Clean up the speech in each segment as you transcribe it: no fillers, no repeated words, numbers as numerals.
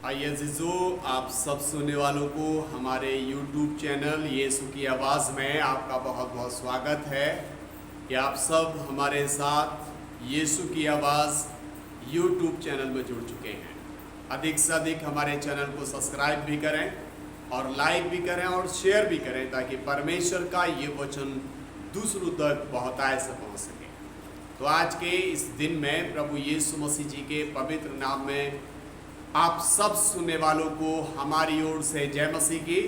आइए अज़ीज़ो, आप सब सुनने वालों को हमारे YouTube चैनल यीशु की आवाज़ में आपका बहुत बहुत स्वागत है कि आप सब हमारे साथ यीशु की आवाज़ YouTube चैनल में जुड़ चुके हैं। अधिक से अधिक हमारे चैनल को सब्सक्राइब भी करें और लाइक भी करें और शेयर भी करें ताकि परमेश्वर का ये वचन दूसरों तक बहुतायत से पहुँच सके। तो आज के इस दिन में प्रभु यीशु मसीह जी के पवित्र नाम में आप सब सुनने वालों को हमारी ओर से जय मसीह की।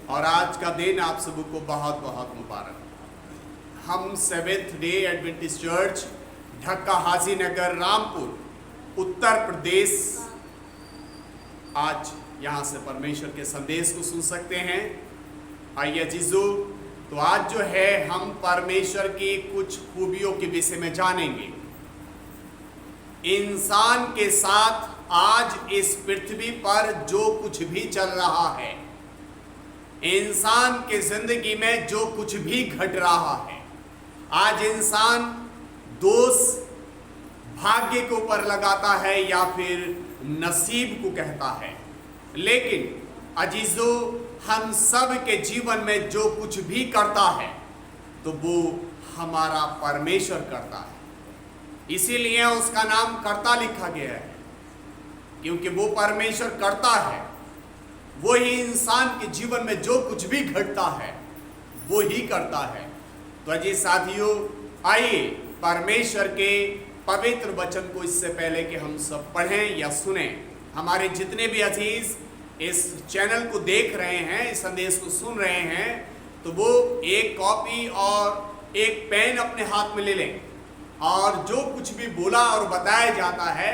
और आज का दिन आप सबों को बहुत बहुत मुबारक। हम सेवेंथ डे एडवेंटिस्ट चर्च ढक्का हाजी नगर रामपुर उत्तर प्रदेश आज यहाँ से परमेश्वर के संदेश को सुन सकते हैं। आइए जीजू, तो आज जो है हम परमेश्वर की कुछ खूबियों के विषय में जानेंगे। इंसान के साथ आज इस पृथ्वी पर जो कुछ भी चल रहा है, इंसान के जिंदगी में जो कुछ भी घट रहा है, आज इंसान दोष भाग्य के ऊपर लगाता है या फिर नसीब को कहता है। लेकिन अजीजो, हम सब के जीवन में जो कुछ भी करता है तो वो हमारा परमेश्वर करता है। इसीलिए उसका नाम कर्ता लिखा गया है, क्योंकि वो परमेश्वर करता है। वो ही इंसान के जीवन में जो कुछ भी घटता है वो ही करता है। तो अजी साथियों, आइए परमेश्वर के पवित्र वचन को इससे पहले कि हम सब पढ़ें या सुने, हमारे जितने भी अजीज इस चैनल को देख रहे हैं, इस संदेश को सुन रहे हैं, तो वो एक कॉपी और एक पेन अपने हाथ में ले लें और जो कुछ भी बोला और बताया जाता है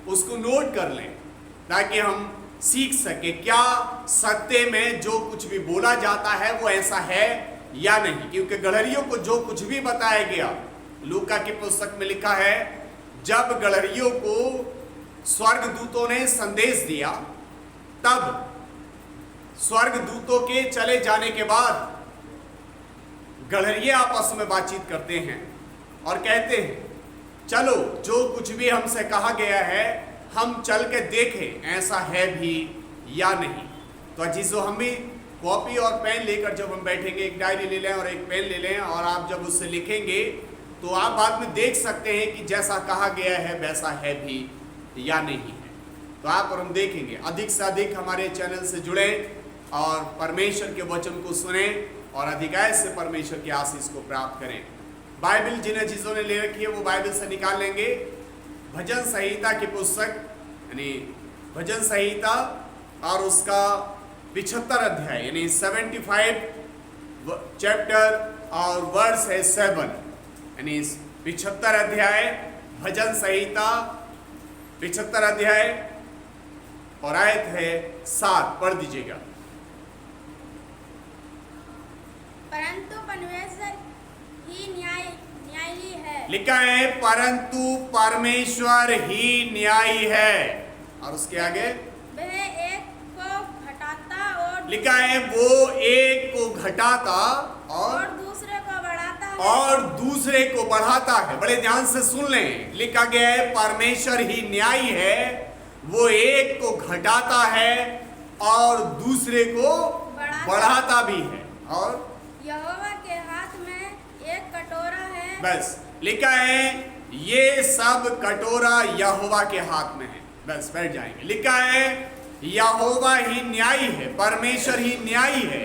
उसको नोट कर लें ताकि हम सीख सके क्या सत्य में जो कुछ भी बोला जाता है वो ऐसा है या नहीं। क्योंकि गड़हरियों को जो कुछ भी बताया गया, लूका की पुस्तक में लिखा है, जब गड़हरियों को स्वर्गदूतों ने संदेश दिया, तब स्वर्गदूतों के चले जाने के बाद गड़हरिये आपस में बातचीत करते हैं और कहते हैं, चलो जो कुछ भी हमसे कहा गया है हम चल के देखें ऐसा है भी या नहीं। तो अजीजों, हम भी कॉपी और पेन लेकर जब हम बैठेंगे, एक डायरी ले लें और एक पेन ले लें, और आप जब उससे लिखेंगे तो आप बाद में देख सकते हैं कि जैसा कहा गया है वैसा है भी या नहीं है। तो आप और हम देखेंगे। अधिक से अधिक हमारे चैनल से जुड़ें और परमेश्वर के वचन को सुने और अधिकांश से परमेश्वर की आशीष को प्राप्त करें। बाइबल जिन्हें चीज़ों ने ले रखी है वो बाइबल से निकाल लेंगे। भजन संहिता की पुस्तक यानी भजन संहिता और उसका 75 अध्याय यानी 75 चैप्टर और वर्स है 7 यानी 75 अध्याय भजन संहिता 75 अध्याय और आयत है 7, पढ़ दीजिएगा। परंतु परमेश्वर ही न्यायी है। लिखा है परंतु परमेश्वर ही न्यायी है। और उसके आगे वह एक को घटाता और लिखा है वो एक को घटाता और दूसरे को बढ़ाता है। और दूसरे को बढ़ाता है। बड़े ध्यान से सुन लें, लिखा गया है परमेश्वर ही न्यायी है, वो एक को घटाता है और दूसरे को बढ़ाता भी है। और यहोवा के हाथ में एक कटोरा है। बस लिखा है ये सब कटोरा यहोवा के हाथ में है। बस बैठ जाएंगे। लिखा है यहोवा ही न्यायी है, परमेश्वर ही न्यायी है।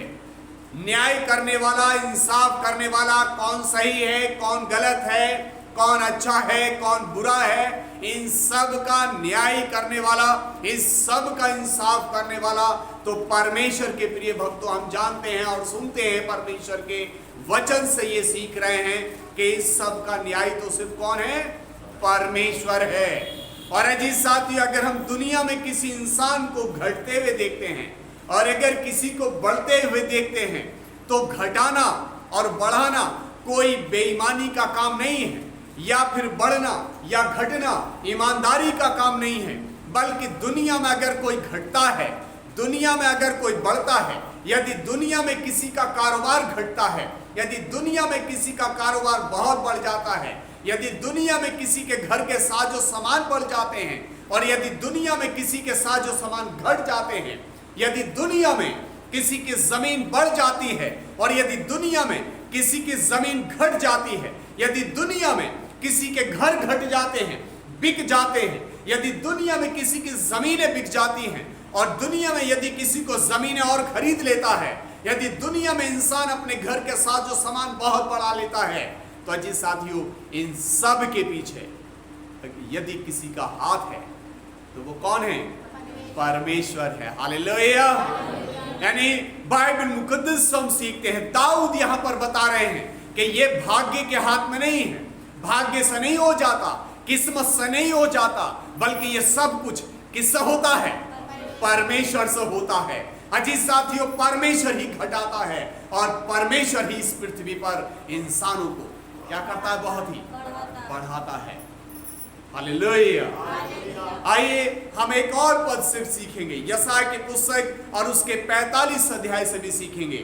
न्याय करने वाला, इंसाफ करने वाला, कौन सही है कौन गलत है, कौन अच्छा है कौन बुरा है, इन सब का न्याय करने वाला, इस सब का इंसाफ करने वाला तो परमेश्वर के प्रिय भक्तों हम जानते हैं और सुनते हैं, परमेश्वर के वचन से ये सीख रहे हैं कि इस सब का न्याय तो सिर्फ कौन है, परमेश्वर है। और अजीज साथियों, अगर हम दुनिया में किसी इंसान को घटते हुए देखते हैं और अगर किसी को बढ़ते हुए देखते हैं तो घटाना और बढ़ाना कोई बेईमानी का काम नहीं है, या फिर बढ़ना या घटना ईमानदारी का काम नहीं है। बल्कि दुनिया में अगर कोई घटता है, दुनिया में अगर कोई बढ़ता है, यदि दुनिया में किसी का कारोबार घटता है, यदि दुनिया में किसी का कारोबार बहुत बढ़ जाता है, यदि दुनिया में किसी के घर के साजो सामान बढ़ जाते हैं, और यदि दुनिया में किसी के साजो सामान घट जाते हैं, यदि दुनिया में किसी की जमीन बढ़ जाती है, और यदि दुनिया में किसी की जमीन घट जाती है, यदि दुनिया में किसी के घर घट जाते हैं, बिक जाते हैं, यदि दुनिया में किसी की जमीनें बिक जाती हैं, और दुनिया में यदि किसी को जमीनें और खरीद लेता है, यदि दुनिया में इंसान अपने घर के साथ जो सामान बहुत बढ़ा लेता है, तो अजी साथियों, इन सब के पीछे यदि किसी का हाथ है तो वो कौन है? परमेश्वर है। हालेलुया। यानी बाइबल मुकद्दस हम सीखते हैं, दाऊद यहां पर बता रहे हैं कि ये भाग्य के हाथ में नहीं है, भाग्य से नहीं हो जाता, किस्मत से नहीं हो जाता, बल्कि ये सब कुछ किससे होता है? परमेश्वर से होता है। अजीज साथियों, परमेश्वर ही घटाता है और परमेश्वर ही इस पृथ्वी पर इंसानों को क्या करता है? बहुत ही बढ़ाता है। हालेलुया। आइए हम एक और पद से सीखेंगे, यशायाह की पुस्तक और उसके 45 अध्याय से भी सीखेंगे।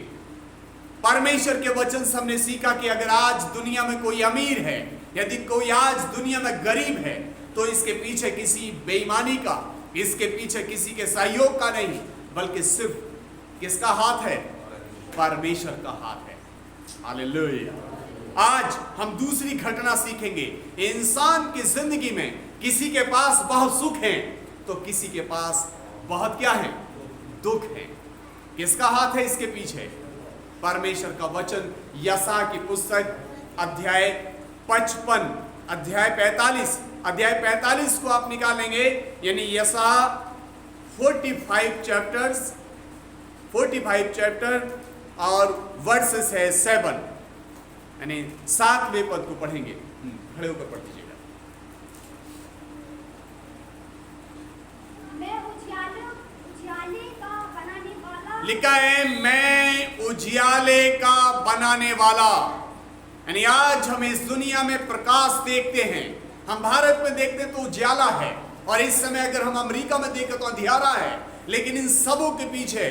परमेश्वर के वचन से हमने सीखा कि अगर आज दुनिया में कोई अमीर है, यदि कोई आज दुनिया में गरीब है, तो इसके पीछे किसी बेईमानी का, इसके पीछे किसी के सहयोग का नहीं, बल्कि सिर्फ किसका हाथ है? परमेश्वर का हाथ है। हालेलुया। आज हम दूसरी घटना सीखेंगे। इंसान की जिंदगी में किसी के पास बहुत सुख है तो किसी के पास बहुत क्या है? दुख है। किसका हाथ है इसके पीछे? परमेश्वर का वचन यशायाह की पुस्तक अध्याय 55 अध्याय 45 को आप निकालेंगे, यानी यशायाह 45 चैप्टर और वर्सेस है 7, यानी 7वें पद को पढ़ेंगे। खड़े होकर पढ़ दीजिएगा। मैं उजियाले का बनाने वाला, लिखा है मैं उजियाले का बनाने वाला। यानी आज हम इस दुनिया में प्रकाश देखते हैं, हम भारत में देखते हैं तो उजियाला है, और इस समय अगर हम अमेरिका में देखें तो अंधियारा है, लेकिन इन सबों के पीछे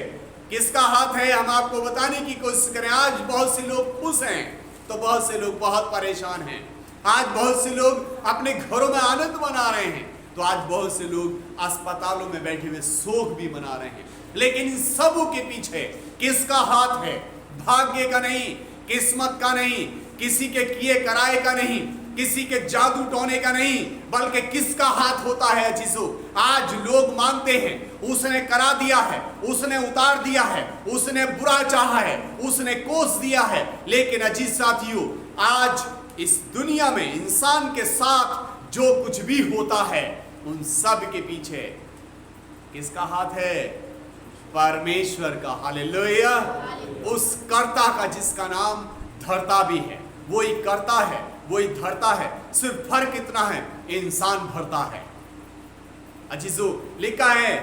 किसका हाथ है? हम आपको बताने की कोशिश करें। आज बहुत से लोग खुश हैं तो बहुत से लोग बहुत परेशान हैं। आज बहुत से लोग अपने घरों में आनंद मना रहे हैं, तो आज बहुत से लोग अस्पतालों में बैठे हुए शोक भी मना रहे हैं। लेकिन इन सबों के पीछे किसका हाथ है? भाग्य का नहीं, किस्मत का नहीं, किसी के किए कराए का नहीं, किसी के जादू टोने का नहीं, बल्कि किसका हाथ होता है? जिसो आज लोग मानते हैं उसने करा दिया है, उसने उतार दिया है, उसने बुरा चाहा है, उसने कोस दिया है। लेकिन अजीज साथियों, आज इस दुनिया में इंसान के साथ जो कुछ भी होता है, उन सब के पीछे किसका हाथ है? परमेश्वर का। हालेलुया। उस कर्ता का जिसका नाम धरता भी है, वही करता है, वही धरता है, सिर्फ फर्क इतना है, इंसान भरता है। अजीजो, लिखा है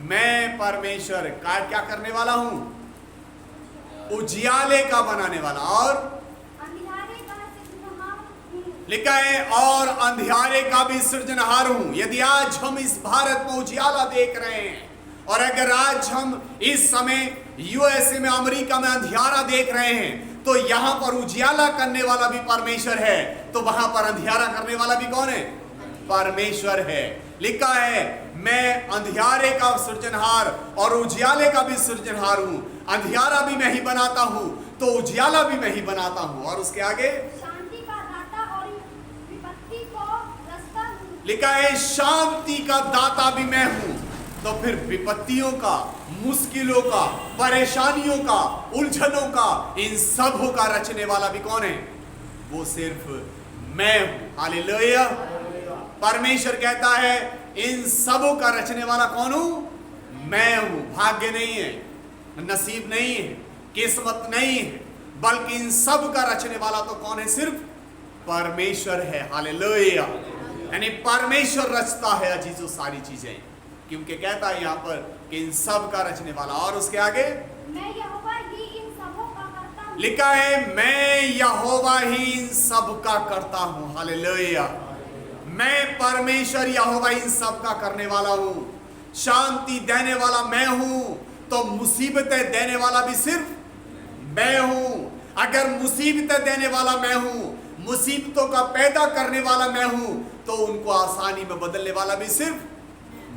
मैं परमेश्वर का क्या करने वाला हूं? उजियाले का बनाने वाला, और अंधियारे का सृजनहार हूँ। लिखा है और अंधियारे का भी सृजनहार हूं। यदि आज हम इस भारत में उजियाला देख रहे हैं, और अगर आज हम इस समय यूएसए में, अमेरिका में अंधियारा देख रहे हैं, तो यहां पर उजियाला करने वाला भी परमेश्वर है, तो वहां पर अंधियारा करने वाला भी कौन है? परमेश्वर है। लिखा है मैं अंधियारे का सृजनहार और उजियाले का भी सृजनहार हूं। अंधियारा भी मैं ही बनाता हूं, तो उजियाला भी मैं ही बनाता हूं। और उसके आगे शांति का दाता और विपत्ति को रास्ता हूँ। लिखा है शांति का दाता भी मैं हूं, तो फिर विपत्तियों का, मुश्किलों का, परेशानियों का, उलझनों का, इन सबों का रचने वाला भी कौन है? वो सिर्फ मैं हूं। हालेलुया। परमेश्वर कहता है इन सबों का रचने वाला कौन हूं? मैं हूं। भाग्य नहीं है, नसीब नहीं है, किस्मत नहीं है, बल्कि इन सब का रचने वाला तो कौन है? सिर्फ परमेश्वर है। हालेलुया। यानी परमेश्वर रचता है अजीजों सारी चीजें, क्योंकि कहता है यहाँ पर कि इन सब का रचने वाला। और उसके आगे मैं यहोवा ही इन सबों का करता हूँ। लिखा है मैं यहोवा ही इन सब का करता हूं। हालेलुया। मैं परमेश्वर यहोवा इन सब का करने वाला हूं। शांति देने वाला मैं हूं, तो मुसीबतें देने वाला भी सिर्फ मैं हूं। अगर मुसीबतें देने वाला मैं हूं, मुसीबतों का पैदा करने वाला मैं हूं, तो उनको आसानी में बदलने वाला भी सिर्फ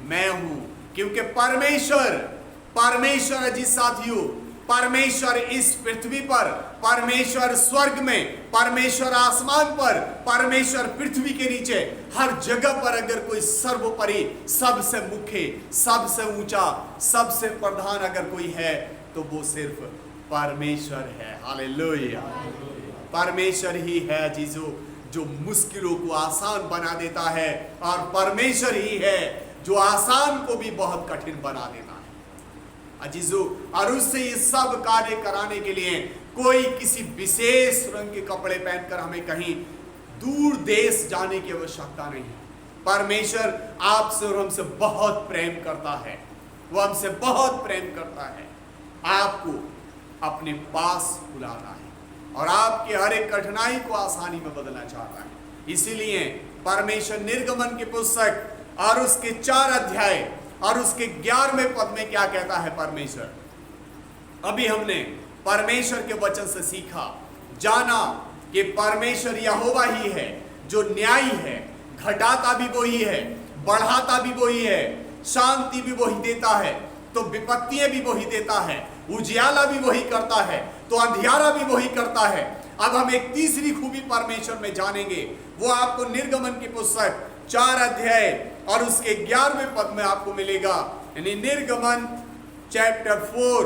मैं हूं। क्योंकि परमेश्वर अजीज साथियों, परमेश्वर इस पृथ्वी पर, परमेश्वर स्वर्ग में, परमेश्वर आसमान पर, परमेश्वर पृथ्वी के नीचे, हर जगह पर अगर कोई सर्वोपरि, सबसे मुख्य, सबसे ऊंचा, सबसे प्रधान अगर कोई है तो वो सिर्फ परमेश्वर है। हालेलुया। परमेश्वर ही है जो मुश्किलों को आसान बना देता है, और परमेश्वर ही है जो आसान को भी बहुत कठिन बना देता है अजीजों। और उससे ये सब कार्य कराने के लिए कोई किसी विशेष रंग के कपड़े पहनकर हमें कहीं दूर देश जाने की आवश्यकता नहीं है। परमेश्वर आपसे और हमसे बहुत प्रेम करता है, वो हमसे बहुत प्रेम करता है, आपको अपने पास बुलाता है और आपके हर एक कठिनाई को आसानी में बदलना चाहता है। इसीलिए परमेश्वर निर्गमन की पुस्तक और उसके 4 अध्याय और उसके 11वें पद में क्या कहता है परमेश्वर। अभी हमने परमेश्वर के वचन से सीखा, जाना कि परमेश्वर यहोवा ही है जो न्यायी है, घटाता भी वही है, बढ़ाता भी वही है, शांति भी वही देता है तो विपत्तियां भी वही देता है, उजियाला भी वही करता है तो अंधियारा भी वही करता है। अब हम एक तीसरी खूबी परमेश्वर में जानेंगे, वो आपको निर्गमन की पुस्तक 4 अध्याय और उसके 11वें पद में आपको मिलेगा। यानी निर्गमन चैप्टर 4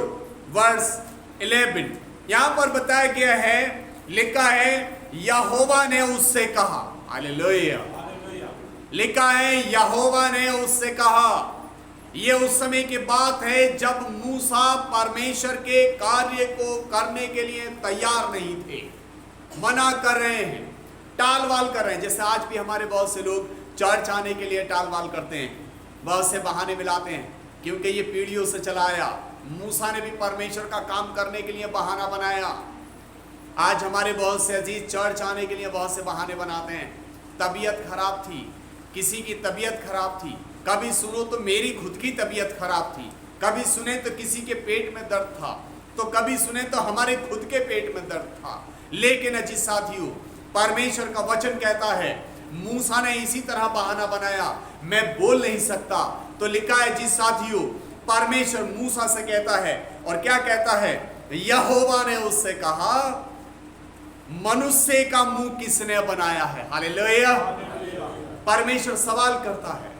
वर्स 11। यहां पर बताया गया है, लिखा है यहोवा ने उससे कहा। हालेलुया। लिखा है यहोवा ने उससे कहा। ये उस समय की बात है जब मूसा परमेश्वर के कार्य को करने के लिए तैयार नहीं थे, मना कर रहे हैं, टालवाल कर रहे हैं। जैसे आज भी हमारे बहुत से लोग चर्च आने के लिए टालवाल करते हैं, बहुत से बहाने मिलाते हैं, क्योंकि ये पीढ़ियों से चला आया। मूसा ने भी परमेश्वर का काम करने के लिए बहाना बनाया। आज हमारे बहुत से अजीज चर्च आने के लिए बहुत से बहाने बनाते हैं। तबीयत खराब थी, किसी की तबीयत खराब थी, कभी सुनो तो मेरी खुद की तबीयत खराब थी, कभी सुने तो किसी के पेट में दर्द था, तो कभी सुने तो हमारे खुद के पेट में दर्द था। लेकिन अजीज साथियों, परमेश्वर का वचन कहता है मूसा ने इसी तरह बहाना बनाया, मैं बोल नहीं सकता। तो लिखा है जी साथियों, परमेश्वर मूसा से कहता है, और क्या कहता है, यहोवा ने उससे कहा मनुष्य का मुंह किसने बनाया है। हालेलुया। परमेश्वर सवाल करता है,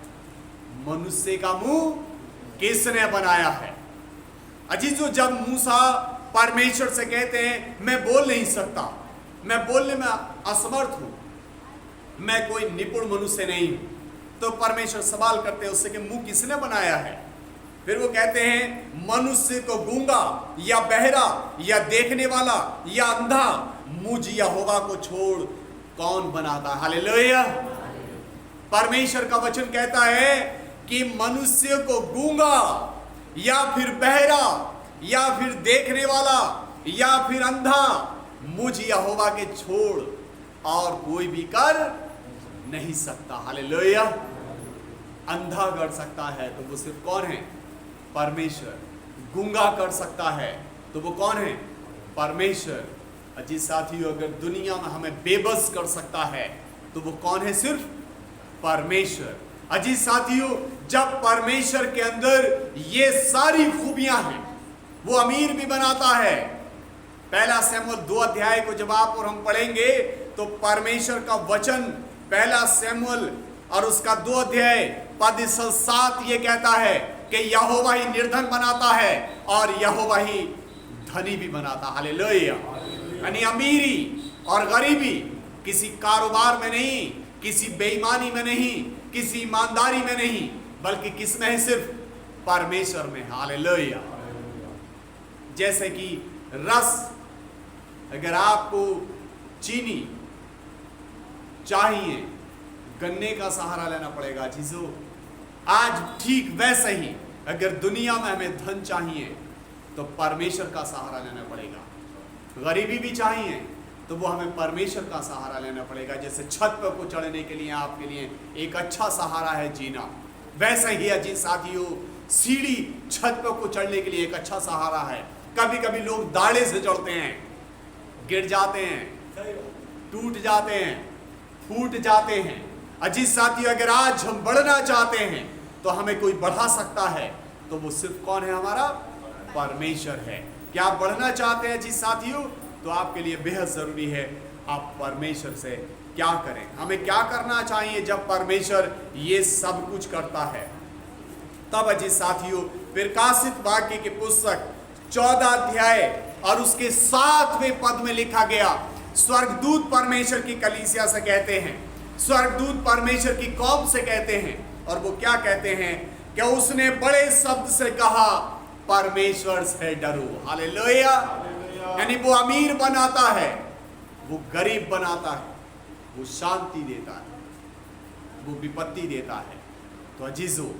मनुष्य का मुंह किसने बनाया है। अजीजों, जब मूसा परमेश्वर से कहते हैं मैं बोल नहीं सकता, मैं बोलने में असमर्थ हूं, मैं कोई निपुण मनुष्य नहीं हूं, तो परमेश्वर सवाल करते हैं उससे कि मुंह किसने बनाया है। फिर वो कहते हैं मनुष्य को गूंगा या बहरा या देखने वाला या अंधा मुझ यहोवा को छोड़ कौन बनाता। हालेलुया। परमेश्वर का वचन कहता है कि मनुष्य को गूंगा या फिर बहरा या फिर देखने वाला या फिर अंधा मुझ यहोवा के छोड़ और कोई भी कर नहीं सकता। हालेलुया। अंधा कर सकता है तो वो सिर्फ कौन है, परमेश्वर। गूंगा कर सकता है तो वो कौन है, परमेश्वर। अजीज साथियों, अगर दुनिया में हमें बेबस कर सकता है तो वो कौन है, सिर्फ परमेश्वर। अजीज साथियों, जब परमेश्वर के अंदर ये सारी खूबियां हैं, वो अमीर भी बनाता है। पहला शमूएल 2 अध्याय को जब आप और हम पढ़ेंगे तो परमेश्वर का वचन पहला शमूएल और उसका 2 अध्याय पद 7 ये कहता है कि यहोवा ही निर्धन बनाता है और यहोवा ही धनी भी बनाता। हालेलुया। यानी अमीरी और गरीबी किसी कारोबार में नहीं, किसी बेईमानी में नहीं, किसी ईमानदारी में नहीं, बल्कि किस में है, सिर्फ परमेश्वर में। हालेलुया। जैसे कि रस, अगर आपको चीनी चाहिए, गन्ने का सहारा लेना पड़ेगा। चीजों, आज ठीक वैसे ही अगर दुनिया में हमें धन चाहिए तो परमेश्वर का सहारा लेना पड़ेगा। गरीबी भी चाहिए तो वो हमें परमेश्वर का सहारा लेना पड़ेगा। जैसे छत पर को चढ़ने के लिए आपके लिए एक अच्छा सहारा है जीना, वैसे ही अजीज साथियों सीढ़ी छत पर को चढ़ने के लिए एक अच्छा सहारा है। कभी कभी लोग दाढ़े से चढ़ते हैं, गिर जाते हैं, टूट जाते हैं, फूट जाते हैं। अजीज साथियों, अगर आज हम बढ़ना चाहते हैं तो हमें कोई बढ़ा सकता है तो वो सिर्फ कौन है? हमारा परमेश्वर है। क्या आप बढ़ना चाहते हैं जी साथियों? तो आपके लिए बेहद जरूरी है आप परमेश्वर से क्या करें। हमें क्या करना चाहिए जब परमेश्वर ये सब कुछ करता है? तब अजी साथियों प्रकाशित वाक्य की पुस्तक 14 अध्याय और उसके 7वें पद में लिखा गया, स्वर्गदूत परमेश्वर की कलीसिया से कहते हैं, स्वर्गदूत परमेश्वर की कौम से कहते हैं, और वो क्या कहते हैं कि उसने बड़े शब्द से कहा, परमेश्वर से डरो। हालेलुया। यानी वो अमीर बनाता है, वो गरीब बनाता है, वो शांति देता है, वो विपत्ति देता है। तो अजीजों,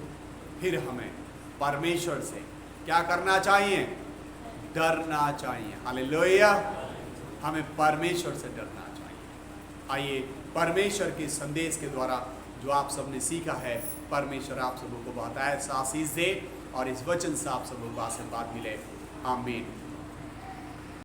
फिर हमें परमेश्वर से क्या करना चाहिए? डरना चाहिए। हालेलुया। हमें परमेश्वर से डरना चाहिए। आइए परमेश्वर के संदेश के द्वारा जो आप सबने सीखा है, परमेश्वर आप सबों को बहुत आशीष दे और इस वचन से आप सबों को आशीर्वाद मिले। आमीन।